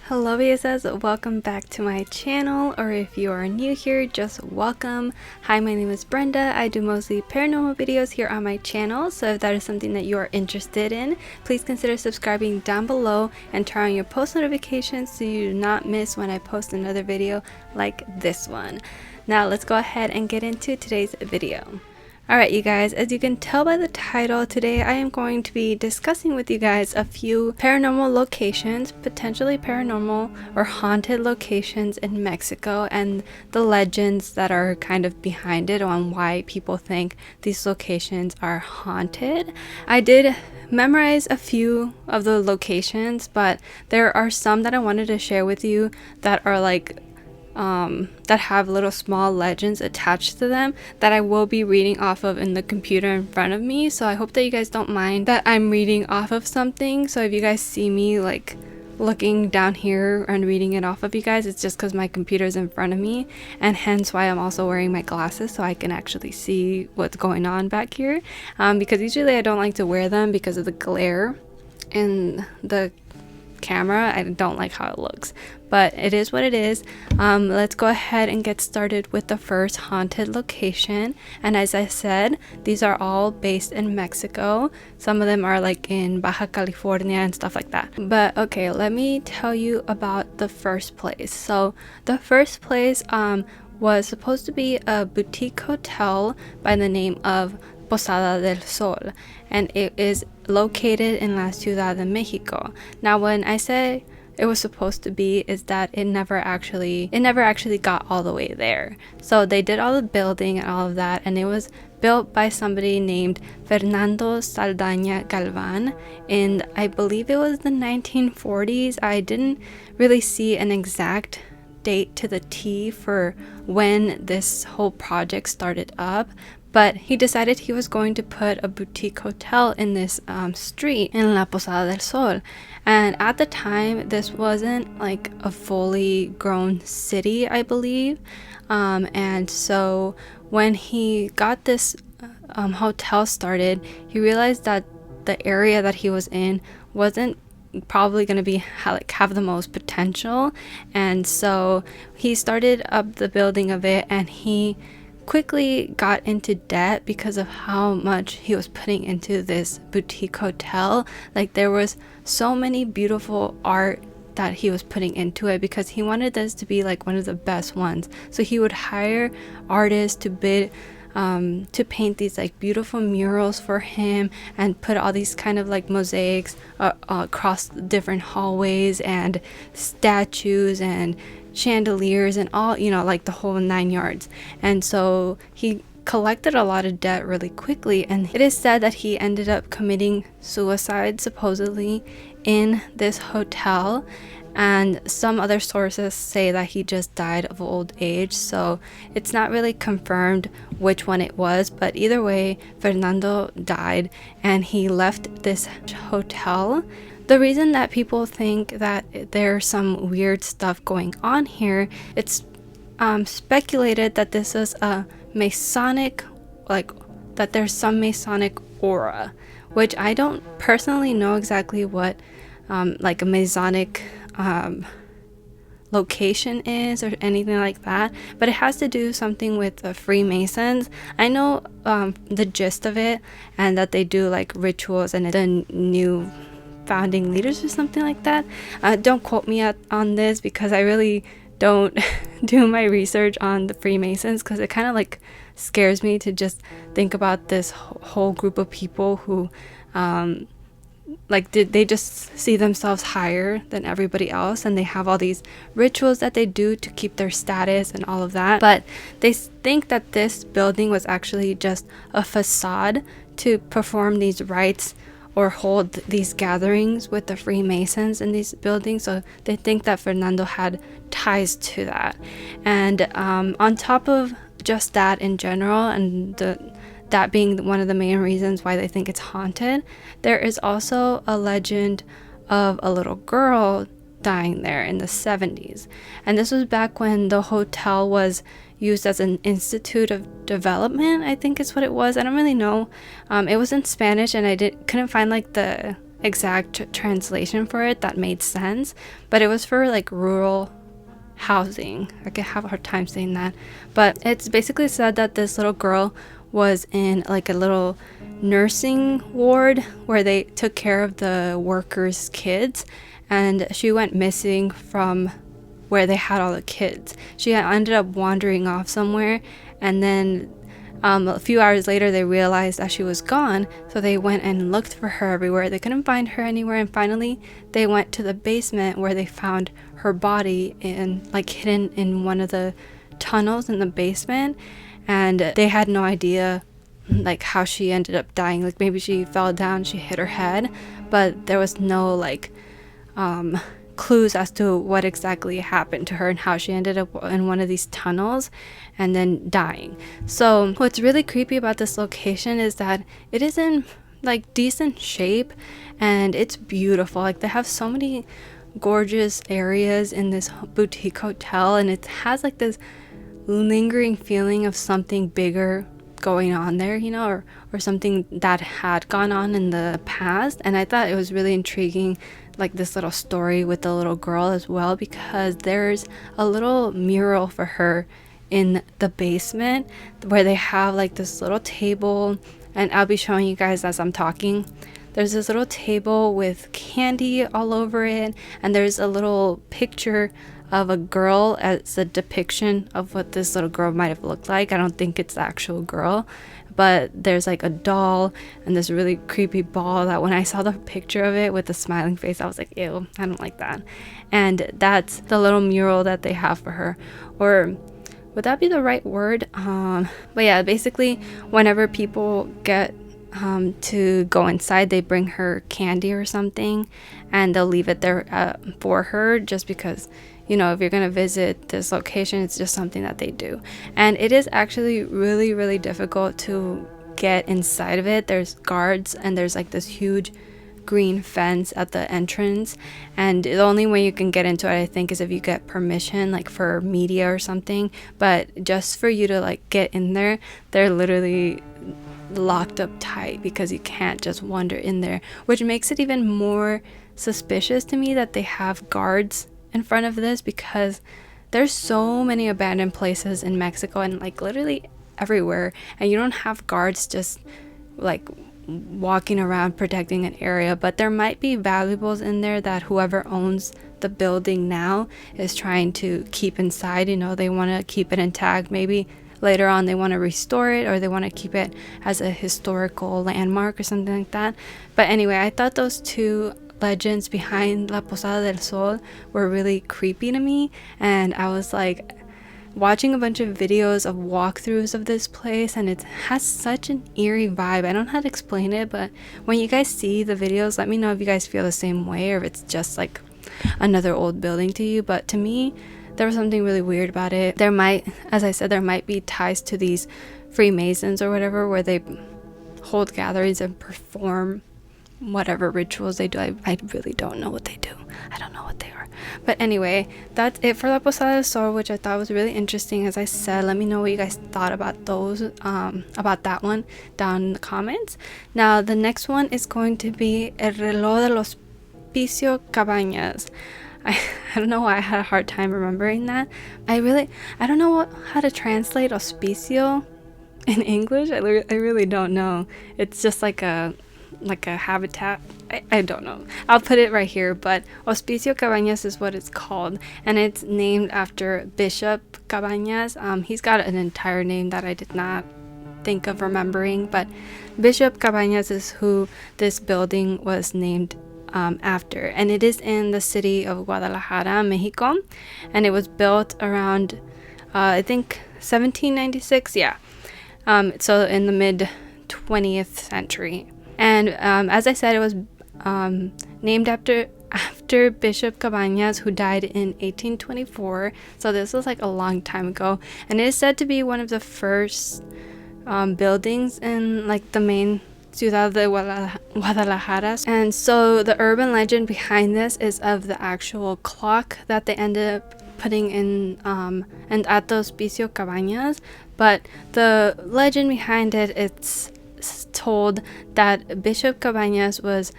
Hello bellezas, welcome back to my channel, or if you are new here, just welcome. Hi, my name is Brenda. I do mostly paranormal videos here on my channel, so if that is something that you are interested in, please consider subscribing down below and turn on your post notifications so you do not miss when I post another video like this one. Now let's go ahead and get into today's video. Alright you guys, as you can tell by the title, today I am going to be discussing with you guys a few paranormal locations, potentially paranormal or haunted locations in Mexico, and the legends that are kind of behind it on why people think these locations are haunted. I did memorize a few of the locations, but there are some that I wanted to share with you that are like that have little small legends attached to them that I will be reading off of in the computer in front of me. So I hope that you guys don't mind that I'm reading off of something. So if you guys see me like looking down here and reading it off of you guys, it's just because my computer is in front of me, and hence why I'm also wearing my glasses so I can actually see what's going on back here, because usually I don't like to wear them because of the glare in the camera. I don't like how it looks, but it is what it is. Let's go ahead and get started with the first haunted location. And as I said, these are all based in Mexico. Some of them are like in Baja California and stuff like that. But okay, let me tell you about the first place. So the first place was supposed to be a boutique hotel by the name of Posada del Sol, and it is located in La Ciudad de Mexico. Now when I say it was supposed to be, is that it never actually got all the way there. So they did all the building and all of that, and it was built by somebody named Fernando Saldaña Galvan in, I believe it was the 1940s. I didn't really see an exact date to the T for when this whole project started up, but he decided he was going to put a boutique hotel in this street in La Posada del Sol. And at the time, this wasn't like a fully grown city, I believe. And so when he got this hotel started, he realized that the area that he was in wasn't probably going to be have the most potential. And so he started up the building of it, and he quickly got into debt because of how much he was putting into this boutique hotel. Like, there was so many beautiful art that he was putting into it because he wanted this to be like one of the best ones. So he would hire artists to bid to paint these like beautiful murals for him and put all these kind of like mosaics across different hallways and statues and chandeliers and all, you know, like the whole 9 yards. And so he collected a lot of debt really quickly, and it is said that he ended up committing suicide supposedly in this hotel, and some other sources say that he just died of old age. So it's not really confirmed which one it was, but either way, Fernando died and he left this hotel. The reason that people think that there's some weird stuff going on here, it's speculated that this is a Masonic, like that there's some Masonic aura, which I don't personally know exactly what like a Masonic location is or anything like that, but it has to do something with the Freemasons. I know the gist of it, and that they do like rituals and the new founding leaders or something like that. Don't quote me on this because I really don't do my research on the Freemasons, because it kind of like scares me to just think about this whole group of people who like they just see themselves higher than everybody else, and they have all these rituals that they do to keep their status and all of that. But they think that this building was actually just a facade to perform these rites or hold these gatherings with the Freemasons in these buildings. So they think that Fernando had ties to that. And on top of just that in general, and that being one of the main reasons why they think it's haunted, there is also a legend of a little girl dying there in the 70s. And this was back when the hotel was used as an institute of development, I think is what it was. I don't really know. It was in Spanish, and I couldn't find like the exact translation for it that made sense, but it was for like rural housing. I could have a hard time saying that, but it's basically said that this little girl was in like a little nursing ward where they took care of the workers' kids, and she went missing from where they had all the kids. She ended up wandering off somewhere, and then a few hours later they realized that she was gone, so they went and looked for her everywhere. They couldn't find her anywhere, and finally they went to the basement where they found her body hidden in one of the tunnels in the basement, and they had no idea like how she ended up dying. Like maybe she fell down, she hit her head, but there was no clues as to what exactly happened to her and how she ended up in one of these tunnels and then dying. So what's really creepy about this location is that it is in like decent shape and it's beautiful. Like they have so many gorgeous areas in this boutique hotel, and it has like this lingering feeling of something bigger going on there, you know, or something that had gone on in the past. And I thought it was really intriguing, like this little story with the little girl as well, because there's a little mural for her in the basement where they have like this little table, and I'll be showing you guys as I'm talking. There's this little table with candy all over it, and there's a little picture of a girl as a depiction of what this little girl might have looked like. I don't think it's the actual girl, but there's like a doll and this really creepy ball that when I saw the picture of it with the smiling face, I was like, ew, I don't like that. And that's the little mural that they have for her, or would that be the right word? But yeah, basically whenever people get to go inside, they bring her candy or something, and they'll leave it there for her, just because, you know, if you're gonna visit this location, it's just something that they do. And it is actually really, really difficult to get inside of it. There's guards, and there's like this huge green fence at the entrance, and the only way you can get into it, I think, is if you get permission, like for media or something. But just for you to like get in there, they're literally locked up tight, because you can't just wander in there, which makes it even more suspicious to me that they have guards in front of this, because there's so many abandoned places in Mexico and like literally everywhere, and you don't have guards just like walking around protecting an area. But there might be valuables in there that whoever owns the building now is trying to keep inside. You know, they want to keep it intact. Maybe later on they want to restore it, or they want to keep it as a historical landmark or something like that. But anyway, I thought those two legends behind La Posada del Sol were really creepy to me, and I was like watching a bunch of videos of walkthroughs of this place, and it has such an eerie vibe. I don't know how to explain it, but when you guys see the videos, let me know if you guys feel the same way, or if it's just like another old building to you. But to me, there was something really weird about it. There might, as I said, there might be ties to these Freemasons or whatever, where they hold gatherings and perform whatever rituals they do. I really don't know what they do. I don't know what they are. But anyway, that's it for La Posada del Sol, which I thought was really interesting. As I said, let me know what you guys thought about those, about that one down in the comments. Now, the next one is going to be El Reloj del Hospicio Cabañas. I don't know why I had a hard time remembering that. I don't know how to translate hospicio in English. I really don't know. It's just like a habitat. I don't know. I'll put it right here, but Hospicio Cabañas is what it's called, and it's named after Bishop Cabañas. He's got an entire name that I did not think of remembering, but Bishop Cabañas is who this building was named after, and it is in the city of Guadalajara, Mexico, and it was built around I think 1796. Yeah, so in the mid 20th century. And as I said, it was named after Bishop Cabañas, who died in 1824. So this was like a long time ago, and it is said to be one of the first buildings in like the main Ciudad de Guadalajara. And so the urban legend behind this is of the actual clock that they ended up putting in and at the Hospicio Cabañas. But the legend behind it, it's told that Bishop Cabañas was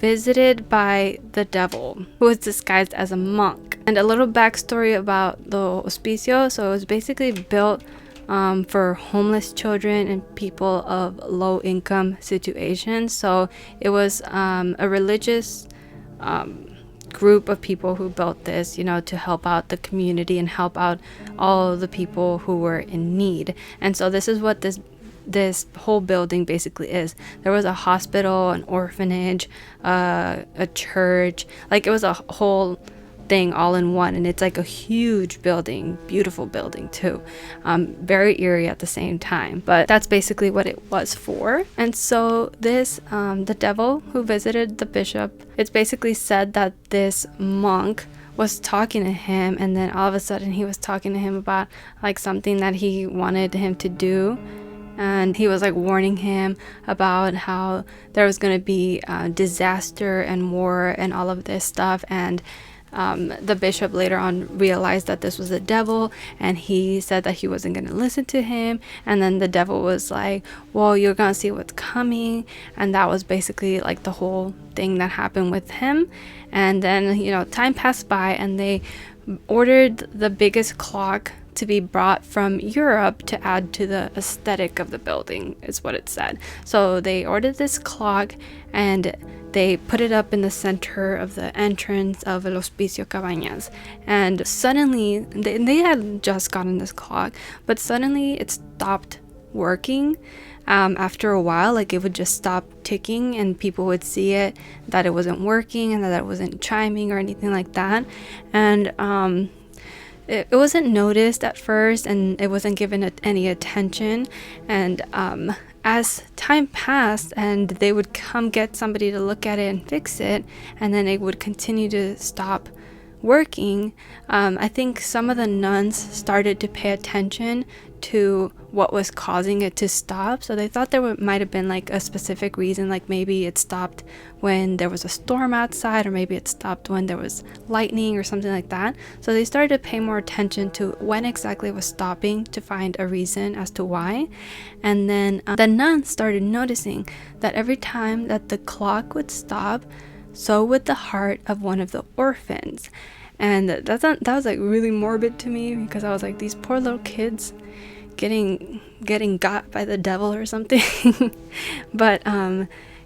visited by the devil, who was disguised as a monk. And a little backstory about the hospicio. So it was basically built for homeless children and people of low income situations. So it was a religious group of people who built this, you know, to help out the community and help out all the people who were in need. And so this is what this whole building basically is. There was a hospital, an orphanage, a church, like it was a whole thing all in one. And it's like a huge building, beautiful building too, very eerie at the same time. But that's basically what it was for. And so this the devil who visited the bishop, it's basically said that this monk was talking to him, and then all of a sudden he was talking to him about like something that he wanted him to do. And he was like warning him about how there was going to be disaster and war and all of this stuff. And the bishop later on realized that this was the devil, and he said that he wasn't going to listen to him. And then the devil was like, well, you're going to see what's coming. And that was basically like the whole thing that happened with him. And then, you know, time passed by, and they ordered the biggest clock to be brought from Europe to add to the aesthetic of the building, is what it said. So they ordered this clock, and they put it up in the center of the entrance of El Hospicio Cabañas. And suddenly, they had just gotten this clock, but suddenly it stopped working. After a while, like it would just stop ticking, and people would see it, that it wasn't working and that it wasn't chiming or anything like that. And it wasn't noticed at first, and it wasn't given any attention. And as time passed, and they would come get somebody to look at it and fix it, and then it would continue to stop working. I think some of the nuns started to pay attention to what was causing it to stop. So they thought there might have been like a specific reason, like maybe it stopped when there was a storm outside, or maybe it stopped when there was lightning or something like that. So they started to pay more attention to when exactly it was stopping, to find a reason as to why. And then the nuns started noticing that every time that the clock would stop, so would the heart of one of the orphans. And that was like really morbid to me, because I was like, these poor little kids getting got by the devil or something. But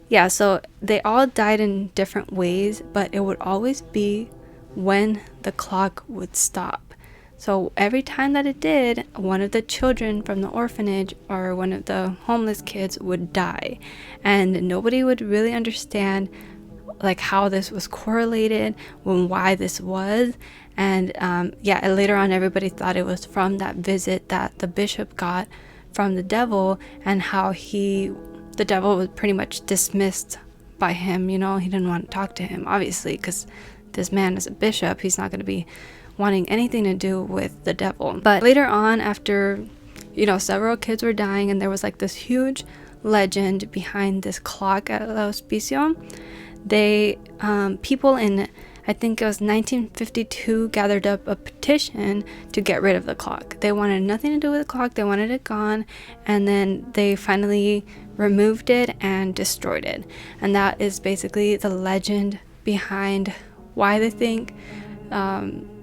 yeah, so they all died in different ways, but it would always be when the clock would stop. So every time that it did, one of the children from the orphanage or one of the homeless kids would die, and nobody would really understand like how this was correlated and why this was. And yeah, later on everybody thought it was from that visit that the bishop got from the devil, and how the devil was pretty much dismissed by him. You know, he didn't want to talk to him, obviously, because this man is a bishop. He's not going to be wanting anything to do with the devil. But later on, after, you know, several kids were dying, and there was like this huge legend behind this clock at El Hospicio, people in, I think it was 1952, gathered up a petition to get rid of the clock. They wanted nothing to do with the clock. They wanted it gone. And then they finally removed it and destroyed it. And that is basically the legend behind why they think El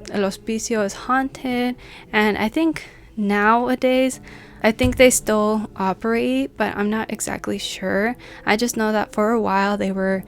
Hospicio is haunted. And I think nowadays, I think they still operate, but I'm not exactly sure. I just know that for a while they were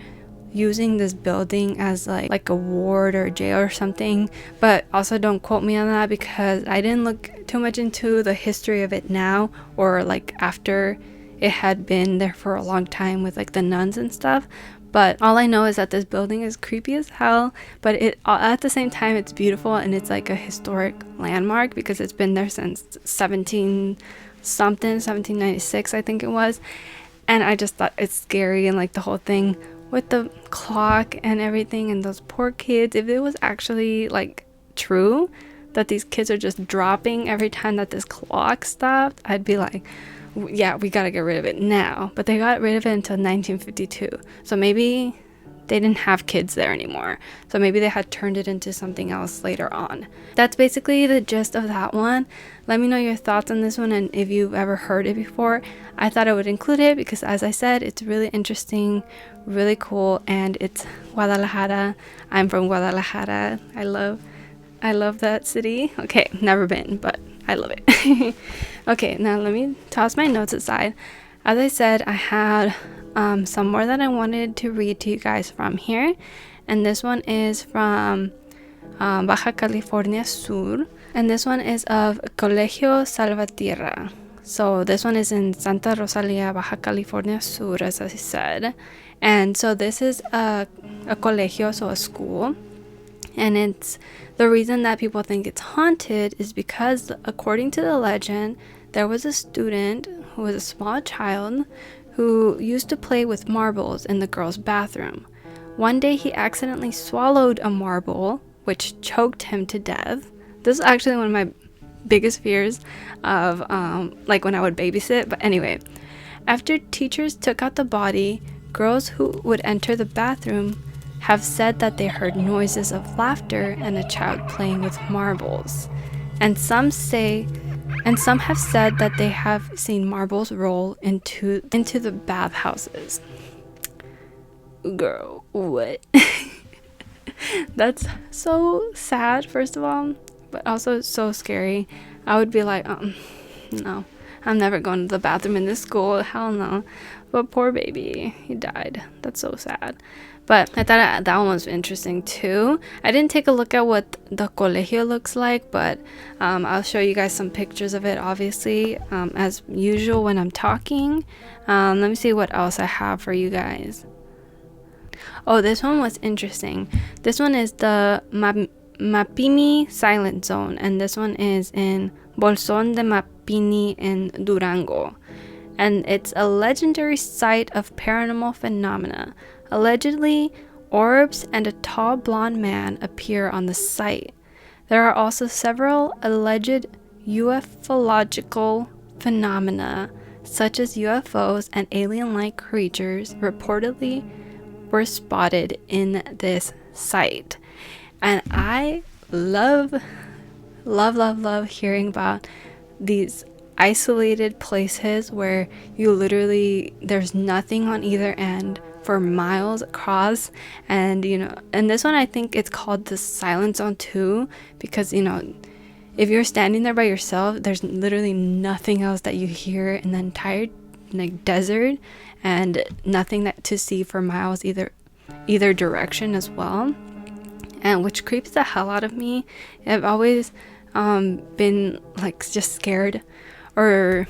using this building as like a ward or jail or something, but also don't quote me on that, because I didn't look too much into the history of it now, or like after it had been there for a long time with like the nuns and stuff. But all I know is that this building is creepy as hell, but it at the same time it's beautiful, and it's like a historic landmark because it's been there since 1796 I think it was. And I just thought it's scary, and like the whole thing with the clock and everything, and those poor kids, if it was actually like true that these kids are just dropping every time that this clock stopped, I'd be like, yeah, we gotta get rid of it now. But they got rid of it until 1952, so maybe they didn't have kids there anymore. So maybe they had turned it into something else later on. That's basically the gist of that one. Let me know your thoughts on this one and if you've ever heard it before. I thought I would include it because, as I said, it's really interesting, really cool, and it's Guadalajara. I'm from Guadalajara. I love that city. Okay, never been, but I love it. Okay, now let me toss my notes aside. As I said, I had some more that I wanted to read to you guys from here, and this one is from Baja California Sur, and this one is of Colegio Salvatierra. So this one is in Santa Rosalia, Baja California Sur, as I said. And so this is a colegio, so a school, and it's the reason that people think it's haunted is because, according to the legend, there was a student who was a small child who used to play with marbles in the girls' bathroom. One day he accidentally swallowed a marble, which choked him to death. This is actually one of my biggest fears of like when I would babysit. But anyway, after teachers took out the body, girls who would enter the bathroom have said that they heard noises of laughter and a child playing with marbles. And some have said that they have seen marbles roll into the bathhouses. Girl, what? That's so sad, first of all, but also so scary. I would be like, no, I'm never going to the bathroom in this school. Hell no. But poor baby, he died. That's so sad. But I thought that one was interesting too. I didn't take a look at what the colegio looks like, but I'll show you guys some pictures of it, obviously, as usual when I'm talking. Let me see what else I have for you guys. Oh, this one was interesting. This one is the Mapimi Silent Zone, and this one is in Bolsón de Mapimi in Durango. And it's a legendary site of paranormal phenomena. Allegedly, orbs and a tall blonde man appear on the site. There are also several alleged ufological phenomena, such as UFOs and alien-like creatures reportedly were spotted in this site. And I love hearing about these isolated places where you literally, there's nothing on either end for miles across. And and this one, I think it's called the Silent Zone too, because if you're standing there by yourself, there's literally nothing else that you hear in the entire desert, and nothing to see for miles either direction as well, and which creeps the hell out of me. I've always been just scared, or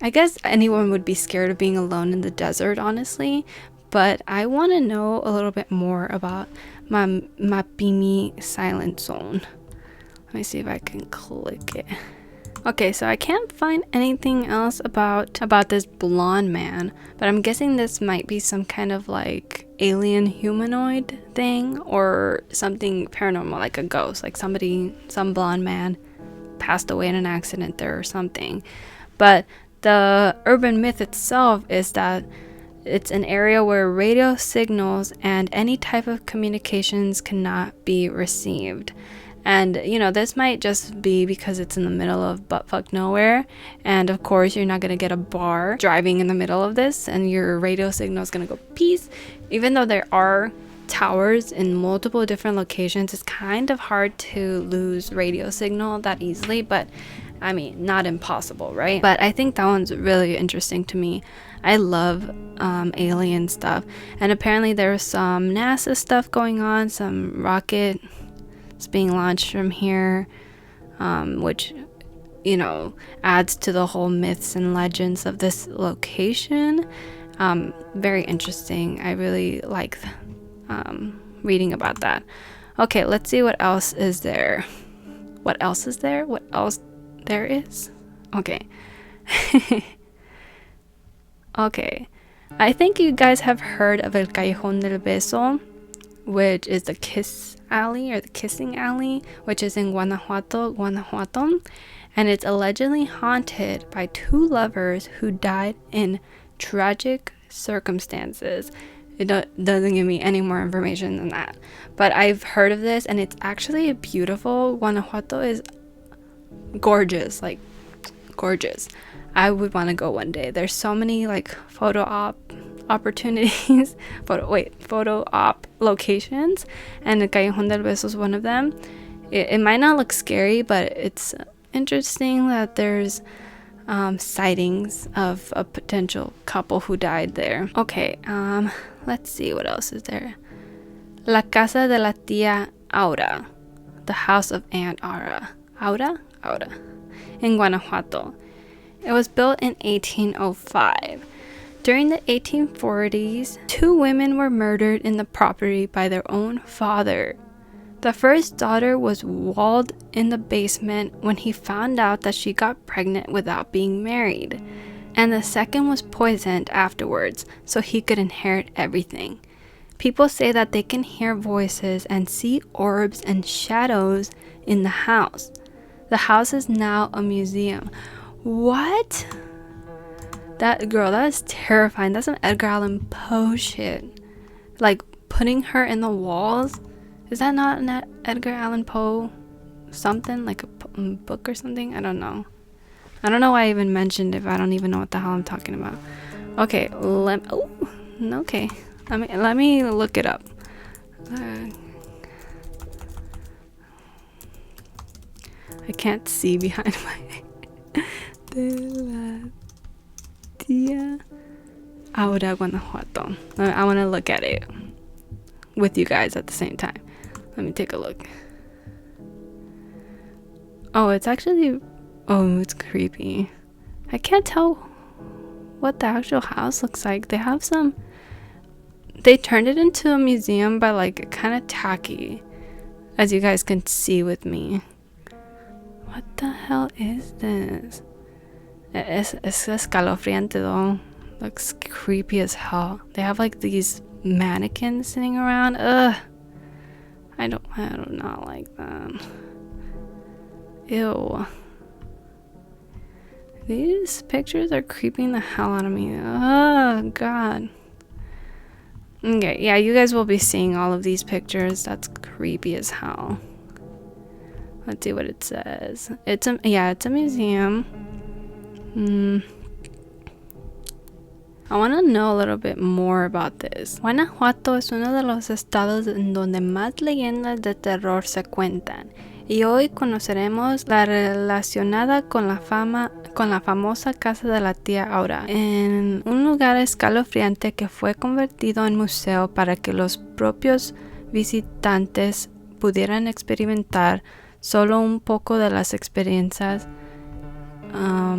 I guess anyone would be scared of being alone in the desert, honestly. But I want to know a little bit more about my Mapimi Silent Zone. Let me see if I can click it. Okay, so I can't find anything else about this blonde man, but I'm guessing this might be some kind of alien humanoid thing, or something paranormal, like a ghost, some blonde man passed away in an accident there or something. But the urban myth itself is that it's an area where radio signals and any type of communications cannot be received. And this might just be because it's in the middle of buttfuck nowhere, and of course you're not gonna get a bar driving in the middle of this and your radio signal is gonna go peace. Even though there are towers in multiple different locations, it's kind of hard to lose radio signal that easily, but I mean, not impossible, right? But I think that one's really interesting to me. I love alien stuff, and apparently there's some NASA stuff going on, some rocket is being launched from here, which adds to the whole myths and legends of this location. Very interesting. I really like reading about that. Okay, let's see what else is there. What else is there? What else there is? Okay. Okay. I think you guys have heard of El Callejón del Beso, which is the kiss alley, or the kissing alley, which is in Guanajuato. And it's allegedly haunted by two lovers who died in tragic circumstances. It doesn't give me any more information than that. But I've heard of this, and it's actually beautiful. Guanajuato is gorgeous, like gorgeous. I would want to go one day. There's so many like photo opportunities, photo op locations, and the Callejón del Beso is one of them. It might not look scary, but it's interesting that there's sightings of a potential couple who died there. Okay, let's see what else is there. La casa de la tía Aura, the house of Aunt Aura. Aura, in Guanajuato. It was built in 1805. During the 1840s, 2 women were murdered in the property by their own father. The first daughter was walled in the basement when he found out that she got pregnant without being married, and the second was poisoned afterwards so he could inherit everything. People say that they can hear voices and see orbs and shadows in the house. The house is now a museum. What? That is terrifying. That's some Edgar Allan Poe shit. Like putting her in the walls. Is that not an Edgar Allan Poe something? Like a book or something? I don't know. I don't know why I even mentioned it if I don't even know what the hell I'm talking about. Okay, let me look it up. I can't see behind my de la tía Aura, Guanajuato. I want to look at it with you guys at the same time. Let me take a look. Oh, it's creepy. I can't tell what the actual house looks like. They turned it into a museum, but like kind of tacky, as you guys can see with me. What the hell is this? Es escalofriante though. Looks creepy as hell. They have like these mannequins sitting around. Ugh. I do not like that. Ew. These pictures are creeping the hell out of me. Oh god. Okay, yeah, you guys will be seeing all of these pictures. That's creepy as hell. Let's see what it says. It's a museum. I want to know a little bit more about this. Guanajuato es uno de los estados en donde más leyendas de terror se cuentan. Y hoy conoceremos la relacionada con la famosa casa de la tía Aura, en un lugar escalofriante que fue convertido en museo para que los propios visitantes pudieran experimentar solo un poco de las experiencias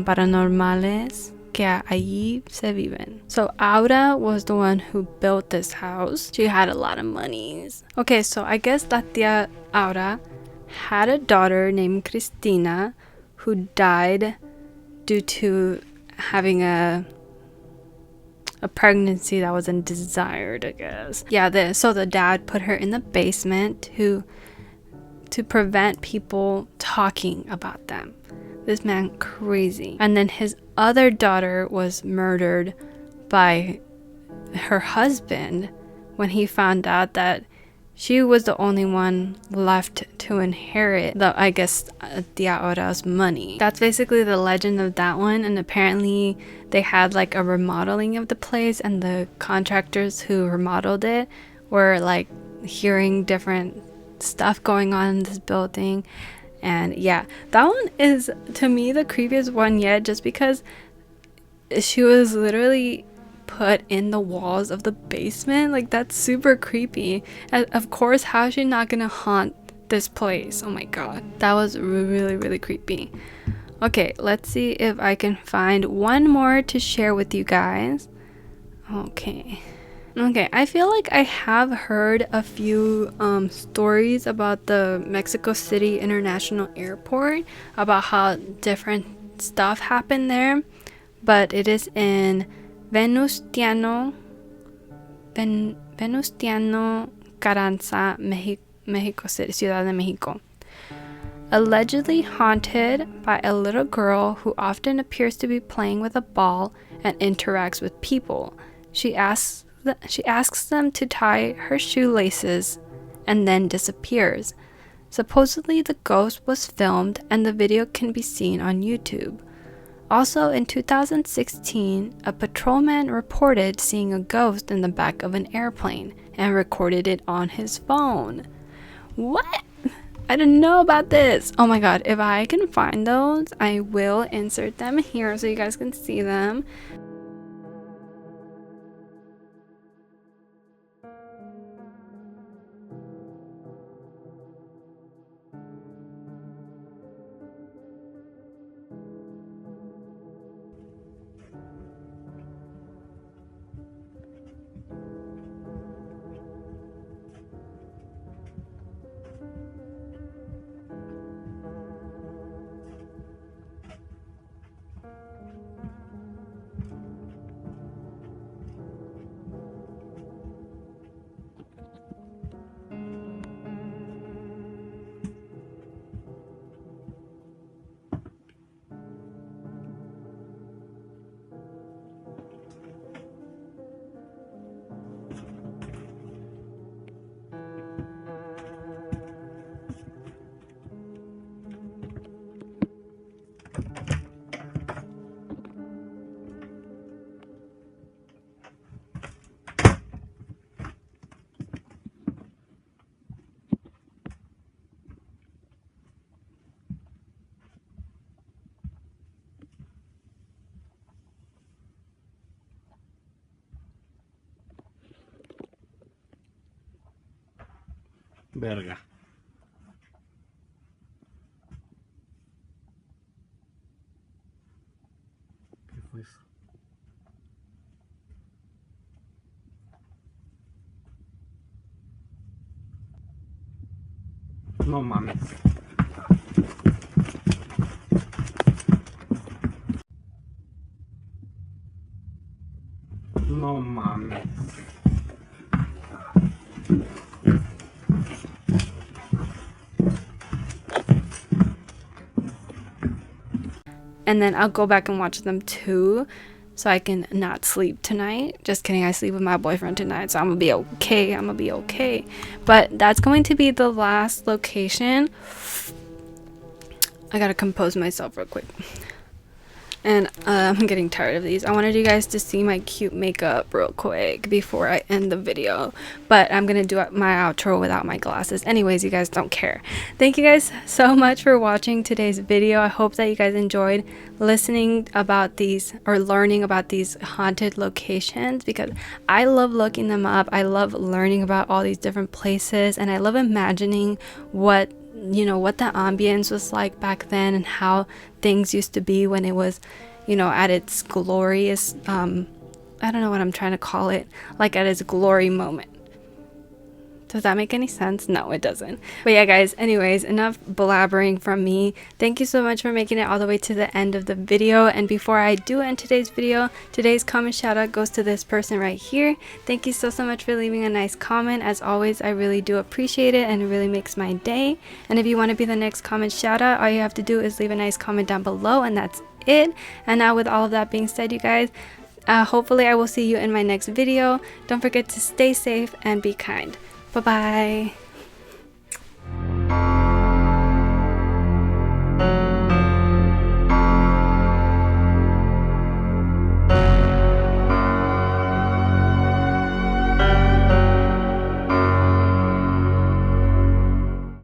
paranormales que allí se viven. So Aura was the one who built this house. She had a lot of monies. Okay, so I guess la tía Aura had a daughter named Cristina who died due to having a pregnancy that was undesired, I guess. Yeah, so the dad put her in the basement to prevent people talking about them. This man crazy. And then his other daughter was murdered by her husband when he found out that she was the only one left to inherit Tia Aura's money. That's basically the legend of that one, and apparently they had like a remodeling of the place, and the contractors who remodeled it were like hearing different stuff going on in this building. And yeah, that one is to me the creepiest one yet, just because she was literally put in the walls of the basement. Like, that's super creepy. And of course, how is she not gonna haunt this place? Oh my god, that was really, really creepy. Okay, let's see if I can find one more to share with you guys. Okay, I feel like I have heard a few stories about the Mexico City International Airport, about how different stuff happened there, but it is in Venustiano Carranza, Mexico City, Ciudad de Mexico. Allegedly haunted by a little girl who often appears to be playing with a ball and interacts with people. She asks asks them to tie her shoelaces and then disappears. Supposedly the ghost was filmed and the video can be seen on YouTube. Also in 2016, a patrolman reported seeing a ghost in the back of an airplane and recorded it on his phone. What? I didn't know about this. Oh my god, if I can find those, I will insert them here so you guys can see them. Verga. ¿Qué fue eso? No mames. No mames. And then I'll go back and watch them too, so I can not sleep tonight. Just kidding, I sleep with my boyfriend tonight, so I'm gonna be okay. But that's going to be the last location. I gotta compose myself real quick. And I'm getting tired of these. I wanted you guys to see my cute makeup real quick before I end the video. But I'm going to do my outro without my glasses. Anyways, you guys don't care. Thank you guys so much for watching today's video. I hope that you guys enjoyed listening about these or learning about these haunted locations, because I love looking them up. I love learning about all these different places, and I love imagining what the ambience was like back then and how things used to be when it was, at its glorious, I don't know what I'm trying to call it, like at its glory moment. Does that make any sense? No, it doesn't. But yeah, guys, anyways, enough blabbering from me. Thank you so much for making it all the way to the end of the video. And before I do end today's video, today's comment shout out goes to this person right here. Thank you so much for leaving a nice comment. As always, I really do appreciate it, and it really makes my day. And if you want to be the next comment shout out, all you have to do is leave a nice comment down below, and that's it. And now with all of that being said, you guys, hopefully I will see you in my next video. Don't forget to stay safe and be kind. Bye-bye.